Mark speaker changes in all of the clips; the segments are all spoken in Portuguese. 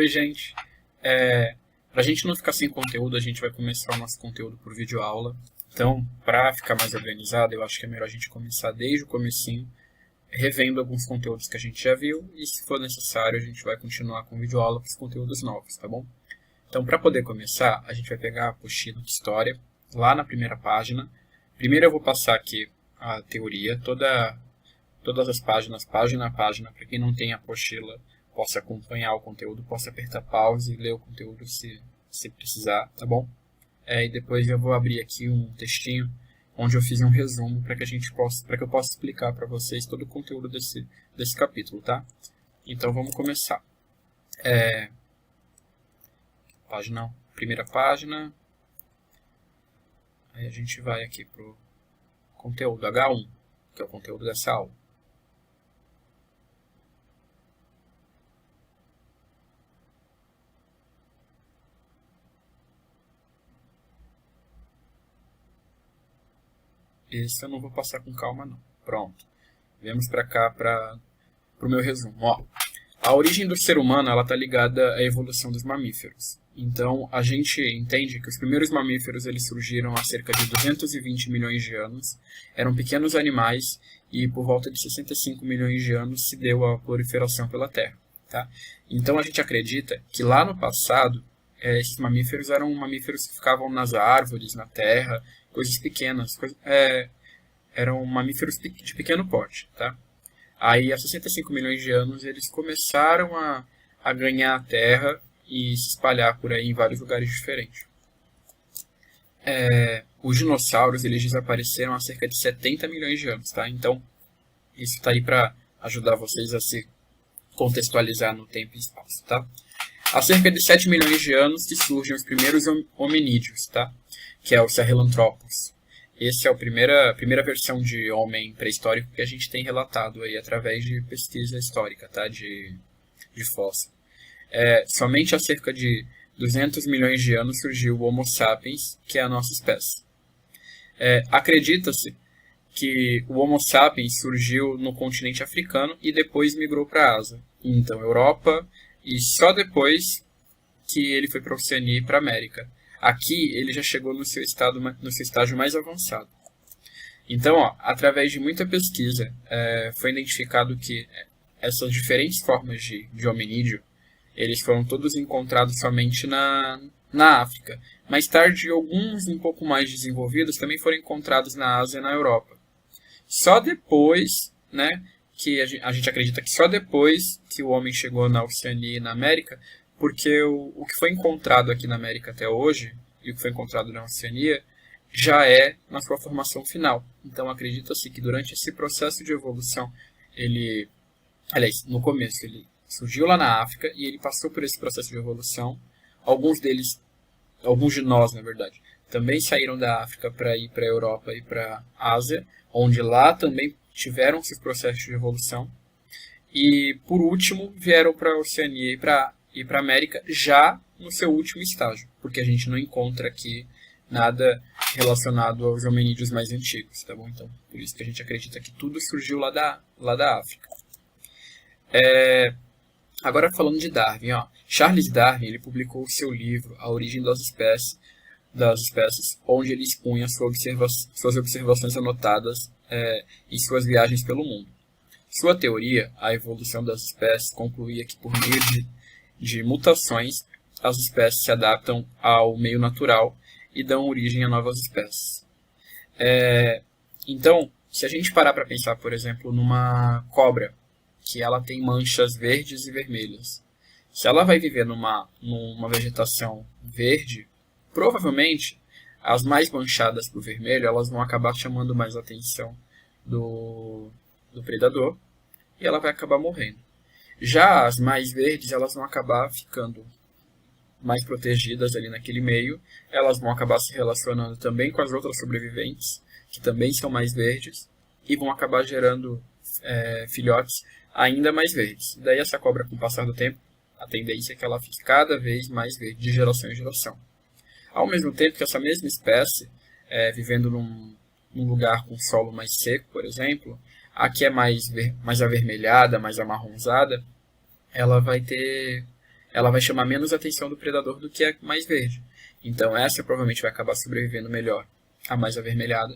Speaker 1: Oi, gente. Para a gente não ficar sem conteúdo, a gente vai começar o nosso conteúdo por videoaula. Então, para ficar mais organizado, eu acho que é melhor a gente começar desde o comecinho, revendo alguns conteúdos que a gente já viu, e se for necessário, a gente vai continuar com videoaula para os conteúdos novos, tá bom? Então, para poder começar, a gente vai pegar a apostila de História, lá na primeira página. Primeiro eu vou passar aqui a teoria, todas as páginas, página a página, para quem não tem a apostila, possa acompanhar o conteúdo, possa apertar pause e ler o conteúdo se precisar, tá bom? E depois eu vou abrir aqui um textinho onde eu fiz um resumo para que eu possa explicar para vocês todo o conteúdo desse capítulo, tá? Então vamos começar. Primeira página. Aí a gente vai aqui para o conteúdo H1, que é o conteúdo dessa aula. Esse eu não vou passar com calma, não. Pronto. Viemos para cá para o meu resumo. Ó, a origem do ser humano está ligada à evolução dos mamíferos. Então, a gente entende que os primeiros mamíferos eles surgiram há cerca de 220 milhões de anos. Eram pequenos animais e por volta de 65 milhões de anos se deu a proliferação pela Terra. Tá? Então, a gente acredita que lá no passado, esses mamíferos eram mamíferos que ficavam nas árvores, na terra, coisas pequenas, eram mamíferos de pequeno porte, tá? Aí, há 65 milhões de anos, eles começaram a ganhar a terra e se espalhar por aí em vários lugares diferentes. Os dinossauros, eles desapareceram há cerca de 70 milhões de anos, tá? Então, isso está aí para ajudar vocês a se contextualizar no tempo e espaço, tá? Há cerca de 7 milhões de anos que surgem os primeiros hominídeos, tá? Que é o Sahelanthropus. Essa é a primeira versão de homem pré-histórico que a gente tem relatado aí através de pesquisa histórica, tá? de fóssil. Somente há cerca de 200 milhões de anos surgiu o Homo sapiens, que é a nossa espécie. Acredita-se que o Homo sapiens surgiu no continente africano e depois migrou para a Ásia. Então, Europa, e só depois que ele foi para a Oceania e para a América. Aqui ele já chegou no seu estágio mais avançado. Então, através de muita pesquisa, foi identificado que essas diferentes formas de hominídeo, eles foram todos encontrados somente na África. Mais tarde, alguns um pouco mais desenvolvidos também foram encontrados na Ásia e na Europa. Só depois, né, que a gente acredita que só depois que o homem chegou na Oceania e na América, porque o que foi encontrado aqui na América até hoje, e o que foi encontrado na Oceania, já é na sua formação final. Então, acredita-se que durante esse processo de evolução, no começo, ele surgiu lá na África e ele passou por esse processo de evolução. Alguns de nós, na verdade, também saíram da África para ir para a Europa e para a Ásia, onde lá também tiveram seus processos de evolução. E, por último, vieram para a Oceania e para a América já no seu último estágio, porque a gente não encontra aqui nada relacionado aos hominídeos mais antigos, tá bom? Então, por isso que a gente acredita que tudo surgiu lá da África. Agora falando de Darwin, Charles Darwin ele publicou o seu livro A Origem das Espécies, onde ele expunha suas observações anotadas em suas viagens pelo mundo. Sua teoria, a evolução das espécies, concluía que por meio de mutações, as espécies se adaptam ao meio natural e dão origem a novas espécies. Então, se a gente parar para pensar, por exemplo, numa cobra, que ela tem manchas verdes e vermelhas. Se ela vai viver numa vegetação verde, provavelmente as mais manchadas por vermelho elas vão acabar chamando mais a atenção do predador e ela vai acabar morrendo. Já as mais verdes elas vão acabar ficando mais protegidas ali naquele meio, elas vão acabar se relacionando também com as outras sobreviventes, que também são mais verdes, e vão acabar gerando filhotes ainda mais verdes. Daí essa cobra, com o passar do tempo, a tendência é que ela fique cada vez mais verde, de geração em geração. Ao mesmo tempo que essa mesma espécie, vivendo num lugar com solo mais seco, por exemplo, a que é mais avermelhada, mais amarronzada, ela ela vai chamar menos atenção do predador do que a mais verde. Então essa provavelmente vai acabar sobrevivendo melhor, a mais avermelhada,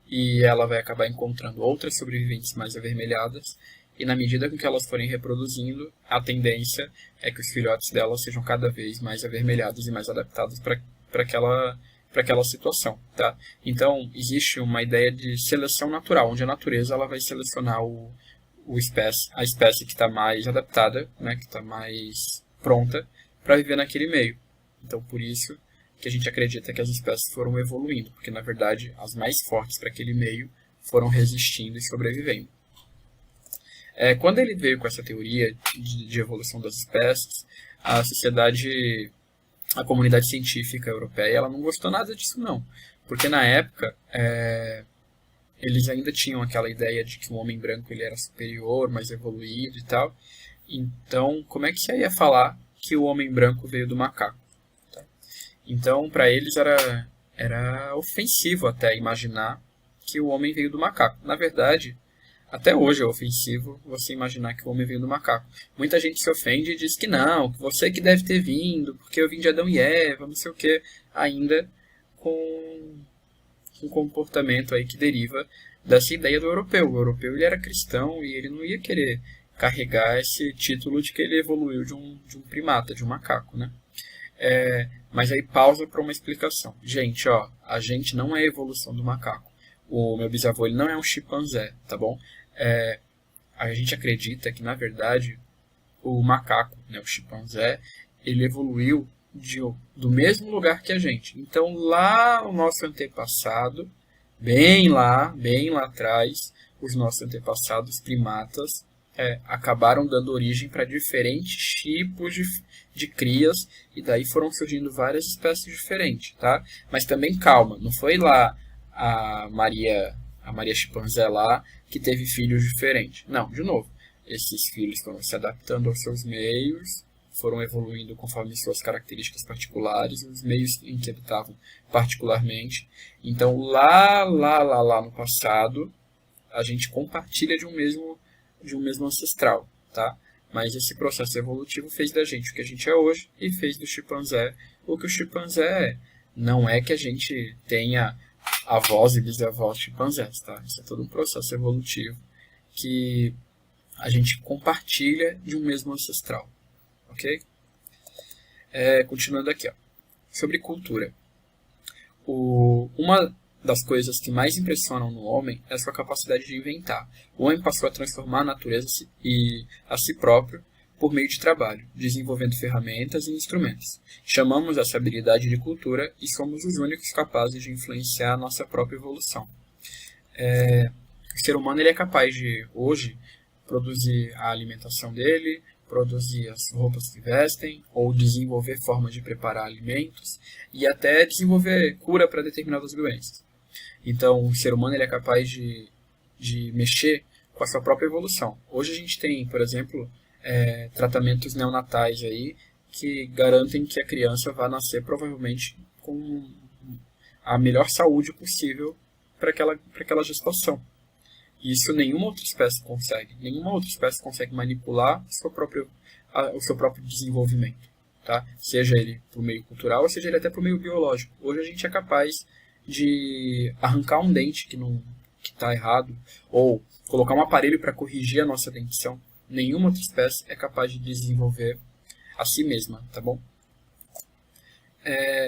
Speaker 1: e ela vai acabar encontrando outras sobreviventes mais avermelhadas, e na medida com que elas forem reproduzindo, a tendência é que os filhotes delas sejam cada vez mais avermelhados e mais adaptados para aquela situação. Tá? Então, existe uma ideia de seleção natural, onde a natureza ela vai selecionar a espécie que está mais adaptada, né, que está mais pronta para viver naquele meio. Então, por isso que a gente acredita que as espécies foram evoluindo, porque, na verdade, as mais fortes para aquele meio foram resistindo e sobrevivendo. Quando ele veio com essa teoria de evolução das espécies, a comunidade científica europeia, ela não gostou nada disso não, porque na época eles ainda tinham aquela ideia de que o homem branco ele era superior, mais evoluído e tal. Então, como é que você ia falar que o homem branco veio do macaco? Tá? Então, para eles era ofensivo até imaginar que o homem veio do macaco. Na verdade, até hoje é ofensivo você imaginar que o homem veio do macaco. Muita gente se ofende e diz que não, que você que deve ter vindo, porque eu vim de Adão e Eva, não sei o que, ainda com um comportamento aí que deriva dessa ideia do europeu. O europeu ele era cristão e ele não ia querer carregar esse título de que ele evoluiu de um primata, de um macaco, né? Mas aí pausa para uma explicação. Gente, ó, a gente não é a evolução do macaco. O meu bisavô ele não é um chimpanzé, tá bom? A gente acredita que, na verdade, o macaco, né, o chimpanzé, ele evoluiu do mesmo lugar que a gente. Então, lá o nosso antepassado, bem lá atrás, os nossos antepassados primatas acabaram dando origem para diferentes tipos de crias, e daí foram surgindo várias espécies diferentes, tá? Mas também calma, não foi lá a Maria chimpanzé lá que teve filhos diferentes. Não, de novo, esses filhos foram se adaptando aos seus meios, foram evoluindo conforme suas características particulares, os meios em que habitavam particularmente. Então, lá no passado, a gente compartilha de um mesmo ancestral, tá? Mas esse processo evolutivo fez da gente o que a gente é hoje e fez do chimpanzé o que o chimpanzé é. Não é que a gente tenha avós e bisavós chimpanzés, tá? Isso é todo um processo evolutivo que a gente compartilha de um mesmo ancestral, ok? Continuando aqui, ó. Sobre cultura. Uma das coisas que mais impressionam no homem é a sua capacidade de inventar. O homem passou a transformar a natureza e a si próprio por meio de trabalho, desenvolvendo ferramentas e instrumentos. Chamamos essa habilidade de cultura e somos os únicos capazes de influenciar a nossa própria evolução. O ser humano ele é capaz de, hoje, produzir a alimentação dele, produzir as roupas que vestem, ou desenvolver formas de preparar alimentos, e até desenvolver cura para determinadas doenças. Então, o ser humano ele é capaz de mexer com a sua própria evolução. Hoje a gente tem, por exemplo, tratamentos neonatais aí que garantem que a criança vai nascer provavelmente com a melhor saúde possível para aquela gestação. Isso nenhuma outra espécie consegue. Nenhuma outra espécie consegue manipular o seu próprio desenvolvimento. Tá? Seja ele para o meio cultural, ou seja ele até para o meio biológico. Hoje a gente é capaz de arrancar um dente que está errado, ou colocar um aparelho para corrigir a nossa dentição. Nenhuma outra espécie é capaz de desenvolver a si mesma, tá bom?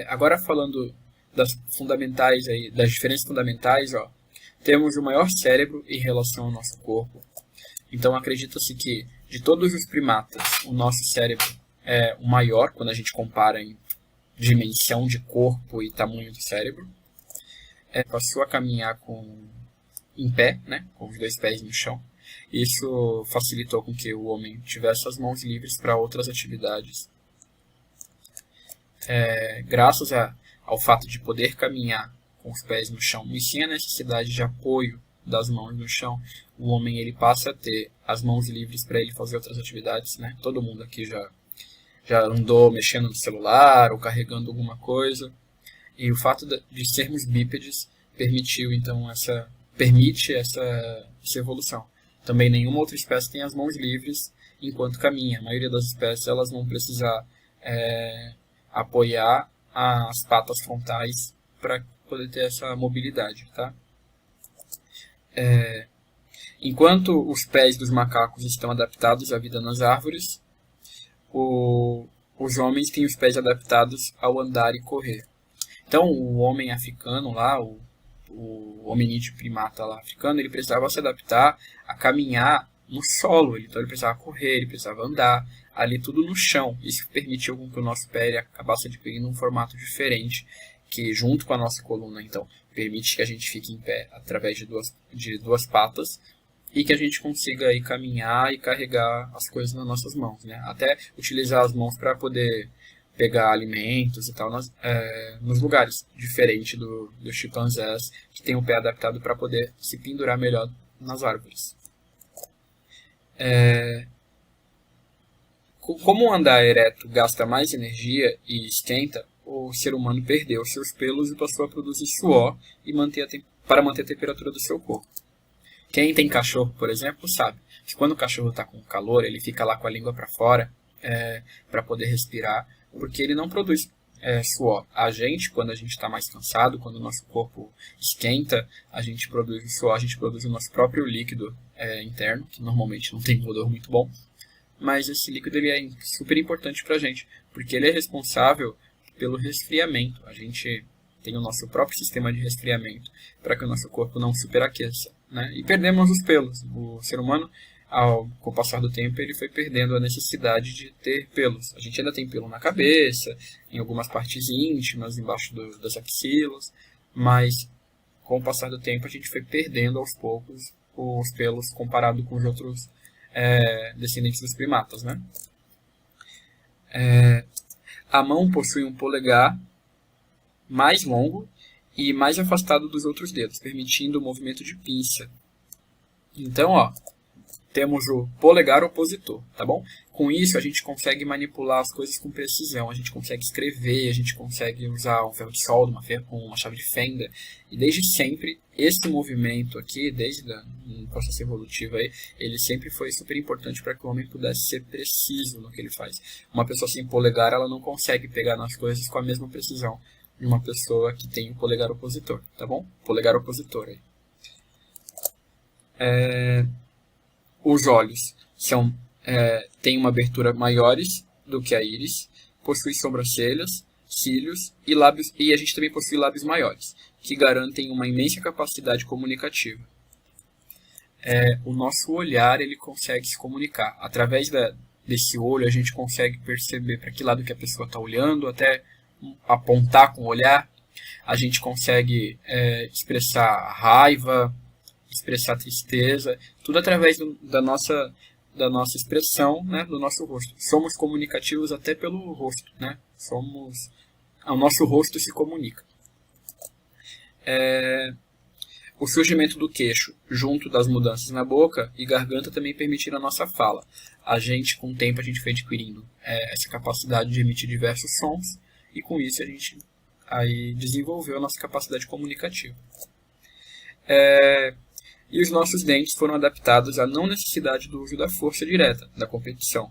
Speaker 1: Agora falando das fundamentais aí, das diferenças fundamentais, ó, temos o maior cérebro em relação ao nosso corpo. Então acredita-se que de todos os primatas, o nosso cérebro é o maior quando a gente compara em dimensão de corpo e tamanho do cérebro. Passou a caminhar em pé, né, com os 2 pés no chão. Isso facilitou com que o homem tivesse as mãos livres para outras atividades. Graças ao fato de poder caminhar com os pés no chão e sem a necessidade de apoio das mãos no chão, o homem ele passa a ter as mãos livres para ele fazer outras atividades, né? Todo mundo aqui já andou mexendo no celular ou carregando alguma coisa. E o fato de sermos bípedes permite essa evolução. Também nenhuma outra espécie tem as mãos livres enquanto caminha. A maioria das espécies elas vão precisar apoiar as patas frontais para poder ter essa mobilidade, tá? Enquanto os pés dos macacos estão adaptados à vida nas árvores, os homens têm os pés adaptados ao andar e correr. Então, o homem africano lá, o hominídeo primata lá africano, ele precisava se adaptar a caminhar no solo. Então, ele precisava correr, ele precisava andar, ali tudo no chão. Isso permitiu com que o nosso pé acabasse adquirindo um formato diferente, que junto com a nossa coluna, então, permite que a gente fique em pé através de duas patas, e que a gente consiga aí caminhar e carregar as coisas nas nossas mãos, né? Até utilizar as mãos para poder pegar alimentos e tal nos lugares, diferente dos chimpanzés, que tem o pé adaptado para poder se pendurar melhor nas árvores. Como andar ereto gasta mais energia e esquenta, o ser humano perdeu seus pelos e passou a produzir suor para manter a temperatura do seu corpo. Quem tem cachorro, por exemplo, sabe que quando o cachorro está com calor, ele fica lá com a língua para fora para poder respirar, porque ele não produz suor. A gente, quando a gente está mais cansado, quando o nosso corpo esquenta, a gente produz o suor, a gente produz o nosso próprio líquido interno, que normalmente não tem um odor muito bom, mas esse líquido ele é super importante para a gente, porque ele é responsável pelo resfriamento. A gente tem o nosso próprio sistema de resfriamento para que o nosso corpo não superaqueça, né? E perdemos os pelos. O ser humano, com o passar do tempo, ele foi perdendo a necessidade de ter pelos. A gente ainda tem pelo na cabeça, em algumas partes íntimas, embaixo das axilas, mas com o passar do tempo a gente foi perdendo aos poucos os pelos comparado com os outros descendentes dos primatas, né? A mão possui um polegar mais longo e mais afastado dos outros dedos, permitindo o movimento de pinça. Então, ó, temos o polegar opositor, tá bom? Com isso, a gente consegue manipular as coisas com precisão, a gente consegue escrever, a gente consegue usar um ferro de solda, uma chave de fenda. E desde sempre, esse movimento aqui, desde o processo evolutivo aí, ele sempre foi super importante para que o homem pudesse ser preciso no que ele faz. Uma pessoa sem polegar, ela não consegue pegar nas coisas com a mesma precisão de uma pessoa que tem o polegar opositor, tá bom? Polegar opositor aí. Os olhos têm uma abertura maiores do que a íris, possui sobrancelhas, cílios e lábios, e a gente também possui lábios maiores, que garantem uma imensa capacidade comunicativa. O nosso olhar ele consegue se comunicar. Através desse olho a gente consegue perceber para que lado que a pessoa está olhando, até apontar com o olhar. A gente consegue expressar raiva, expressar tristeza, tudo através da nossa expressão, né, do nosso rosto. Somos comunicativos até pelo rosto, né? O nosso rosto se comunica. O surgimento do queixo, junto das mudanças na boca e garganta, também permitiram a nossa fala. Com o tempo, a gente foi adquirindo essa capacidade de emitir diversos sons, e com isso a gente aí desenvolveu a nossa capacidade comunicativa. E os nossos dentes foram adaptados à não necessidade do uso da força direta, da competição,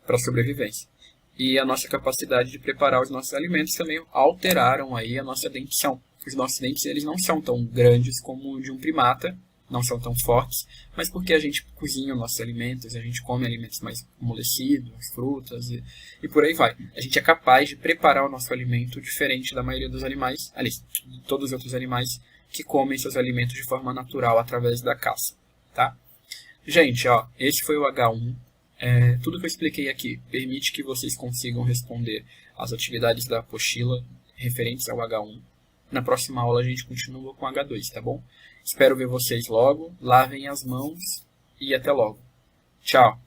Speaker 1: para a sobrevivência. E a nossa capacidade de preparar os nossos alimentos também alteraram aí a nossa dentição. Os nossos dentes eles não são tão grandes como o de um primata, não são tão fortes, mas porque a gente cozinha os nossos alimentos, a gente come alimentos mais amolecidos, frutas e por aí vai. A gente é capaz de preparar o nosso alimento diferente da maioria dos animais, aliás, de todos os outros animais que comem seus alimentos de forma natural através da caça, tá? Gente, ó, esse foi o H1. Tudo que eu expliquei aqui permite que vocês consigam responder às atividades da apostila referentes ao H1. Na próxima aula a gente continua com o H2, tá bom? Espero ver vocês logo. Lavem as mãos e até logo. Tchau!